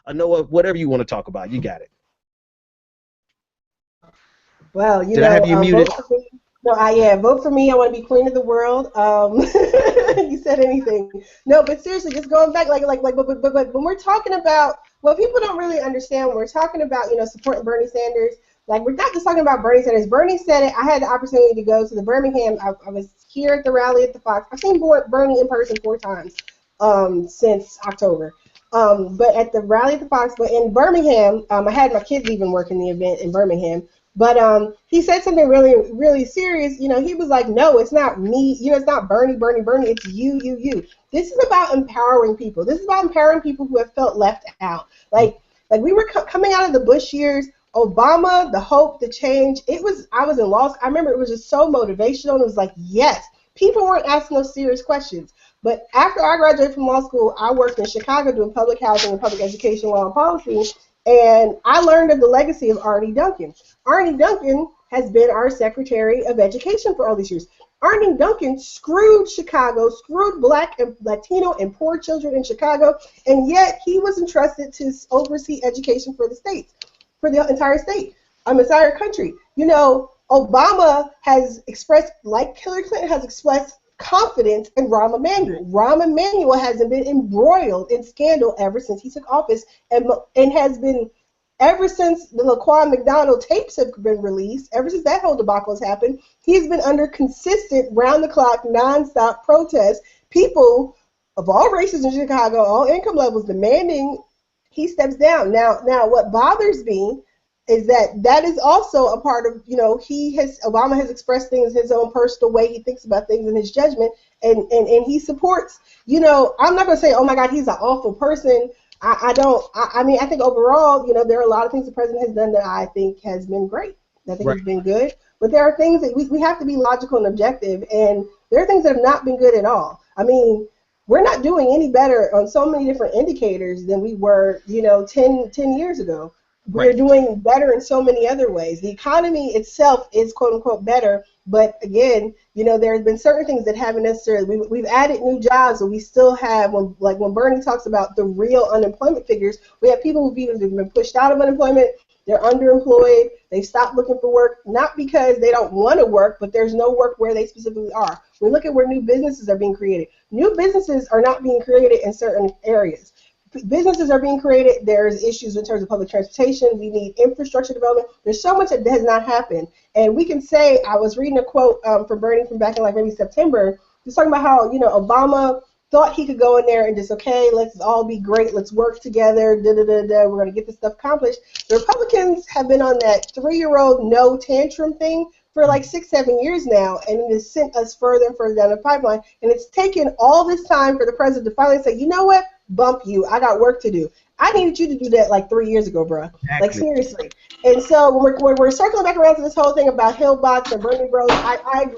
Anoa, whatever you want to talk about, you got it. Well, Did I have you muted? vote for me. No, vote for me. I want to be queen of the world. You said anything? No, but seriously, just going back, but when we're talking about what people don't really understand when we're talking about, supporting Bernie Sanders, like we're not just talking about Bernie Sanders. Bernie said it. I had the opportunity to go to the Birmingham. I was here at the rally at the Fox. I've seen Bernie in person 4 times since October. But at the rally at the Fox, but in Birmingham, I had my kids even working the event in Birmingham. But he said something really, really serious. He was like, no, it's not me. It's not Bernie. It's you. This is about empowering people. This is about empowering people who have felt left out. Like we were coming out of the Bush years, Obama, the hope, the change. I was in law school. I remember it was just so motivational. And it was like, yes, people weren't asking those serious questions. But after I graduated from law school, I worked in Chicago doing public housing and public education law and policy. And I learned of the legacy of Arne Duncan. Arne Duncan has been our Secretary of Education for all these years. Arne Duncan screwed Chicago, screwed Black and Latino and poor children in Chicago, and yet he was entrusted to oversee education for the states, for the entire state, entire country. Obama has expressed, like Hillary Clinton has expressed, confidence in Rahm Emanuel. Rahm Emanuel hasn't been embroiled in scandal ever since he took office, and has been ever since the Laquan McDonald tapes have been released. Ever since that whole debacle has happened, he's been under consistent, round-the-clock, nonstop protests. People of all races in Chicago, all income levels, demanding he steps down. Now, what bothers me is that is also a part of, Obama has expressed things his own personal way he thinks about things in his judgment, and he supports, I'm not going to say, oh my God, he's an awful person. I think overall, there are a lot of things the president has done that I think has been great. I think has been good. But there are things that we have to be logical and objective, and there are things that have not been good at all. I mean, we're not doing any better on so many different indicators than we were, 10 years ago. We're doing better in so many other ways. The economy itself is quote unquote better, but again, there have been certain things that haven't necessarily. We've added new jobs, but we still have when Bernie talks about the real unemployment figures, we have people who've been pushed out of unemployment. They're underemployed. They've stopped looking for work, not because they don't want to work, but there's no work where they specifically are. We look at where new businesses are being created. New businesses are not being created in certain areas. Businesses are being created. There's issues in terms of public transportation. We need infrastructure development. There's so much that has not happened. And we can say, I was reading a quote from Bernie from back in maybe September, just talking about how, Obama thought he could go in there and just, okay, let's all be great. Let's work together. We're going to get this stuff accomplished. The Republicans have been on that 3-year-old no tantrum thing for like 6-7 years now, and it has sent us further and further down the pipeline. And it's taken all this time for the president to finally say, you know what? Bump you. I got work to do. I needed you to do that like 3 years ago, bro. Exactly. Like seriously. And so when we're circling back around to this whole thing about Hillbots and Bernie Bros,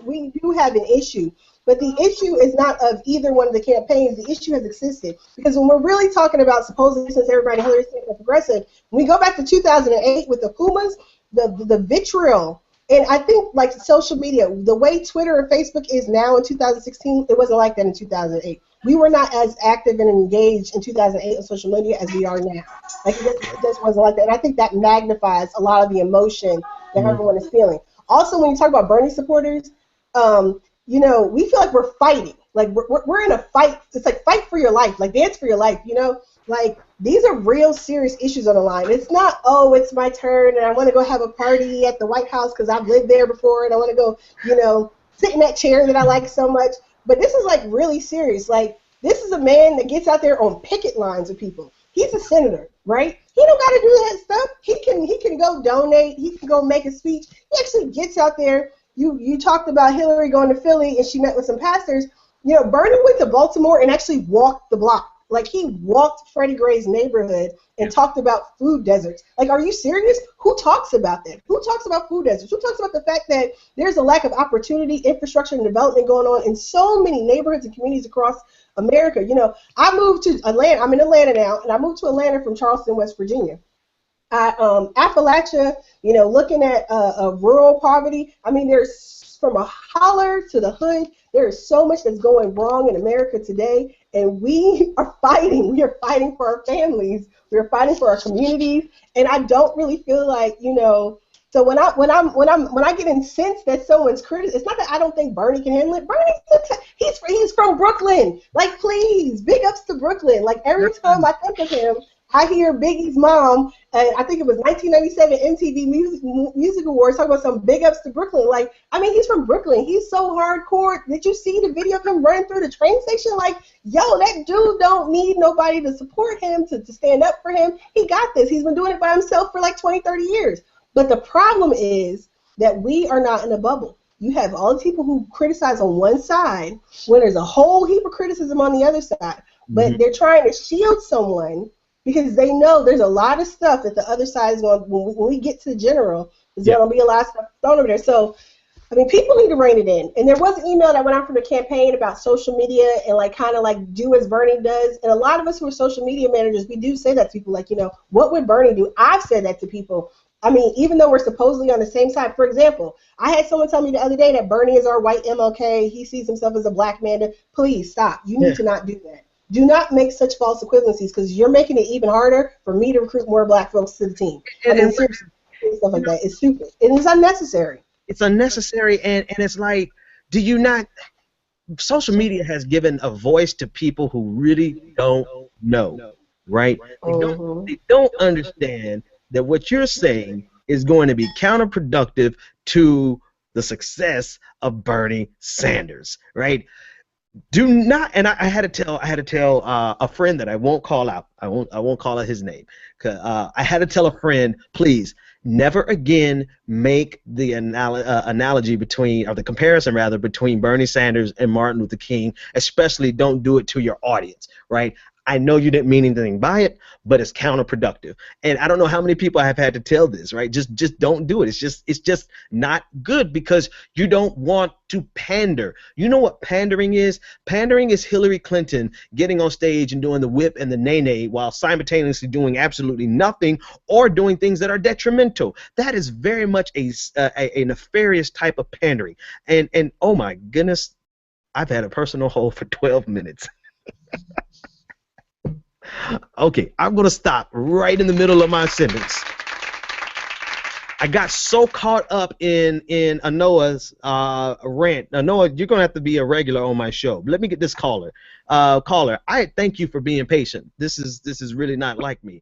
we do have an issue. But the issue is not of either one of the campaigns. The issue has existed. Because when we're really talking about, supposedly, since everybody Hillary's saying progressive, when we go back to 2008 with the Pumas, the vitriol, and I think like social media, the way Twitter and Facebook is now in 2016, it wasn't like that in 2008. We were not as active and engaged in 2008 on social media as we are now. Like it just wasn't like that. And I think that magnifies a lot of the emotion that everyone is feeling. Also, when you talk about Bernie supporters, we feel like we're fighting. Like we're in a fight. It's like fight for your life, like dance for your life. Like these are real serious issues on the line. It's not, oh, it's my turn and I want to go have a party at the White House because I've lived there before and I want to go, sit in that chair that I like so much. But this is like really serious. Like this is a man that gets out there on picket lines with people. He's a senator, right? He don't got to do that stuff. He can go donate. He can go make a speech. He actually gets out there. You talked about Hillary going to Philly and she met with some pastors. Bernie went to Baltimore and actually walked the block. Like he walked Freddie Gray's neighborhood and talked about food deserts. Like, are you serious? Who talks about that? Who talks about food deserts? Who talks about the fact that there's a lack of opportunity, infrastructure, and development going on in so many neighborhoods and communities across America? I moved to Atlanta. I'm in Atlanta now, and I moved to Atlanta from Charleston, West Virginia. Appalachia, looking at rural poverty. I mean, there's from a holler to the hood, there is so much that's going wrong in America today. and we are fighting. We are fighting for our families. We are fighting for our communities, and I don't really feel like, you know. So when I get incensed that someone's criticism, it's not that I don't think Bernie can handle it. He's from Brooklyn. Like, please, big ups to Brooklyn. Like, every time I think of him, I hear Biggie's mom, and I think it was 1997 MTV Music Awards, talking about some big ups to Brooklyn. Like, I mean, he's from Brooklyn. He's so hardcore. Did you see the video of him running through the train station? Like, yo, that dude don't need nobody to support him, to stand up for him. He got this. He's been doing it by himself for like 20, 30 years. But the problem is that we are not in a bubble. You have all the people who criticize on one side when there's a whole heap of criticism on the other side. But they're trying to shield someone because they know there's a lot of stuff that the other side is going to, when we get to the general, there's going to be a lot of stuff thrown over there. So, I mean, people need to rein it in. And there was an email that went out from the campaign about social media and, like, kind of like do as Bernie does. And a lot of us who are social media managers, we do say that to people, like, you know, what would Bernie do? I've said that to people. I mean, even though we're supposedly on the same side. For example, I had someone tell me the other day that Bernie is our white MLK. He sees himself as a black man. Please stop. You need to not do that. Do not make such false equivalencies, because you're making it even harder for me to recruit more black folks to the team. I mean, seriously, stuff like that is stupid. It is unnecessary. It's unnecessary, and it's like, do you not? Social media has given a voice to people who really don't know, right? They don't understand that what you're saying is going to be counterproductive to the success of Bernie Sanders, right? Do not, and I had to tell a friend that I won't call out. I won't call out his name. I had to tell a friend, please, never again make the analogy between, or the comparison rather, between Bernie Sanders and Martin Luther King. Especially, don't do it to your audience, right? I know you didn't mean anything by it, but it's counterproductive. And I don't know how many people I have had to tell this, right? Just don't do it. It's just not good, because you don't want to pander. You know what pandering is? Pandering is Hillary Clinton getting on stage and doing the whip and the nay-nay while simultaneously doing absolutely nothing or doing things that are detrimental. That is very much a nefarious type of pandering. And oh my goodness, I've had a personal hold for 12 minutes. Okay, I'm going to stop right in the middle of my sentence. I got so caught up in Anoa's rant. Anoa, you're going to have to be a regular on my show. Let me get this caller. Caller, I thank you for being patient. This is really not like me.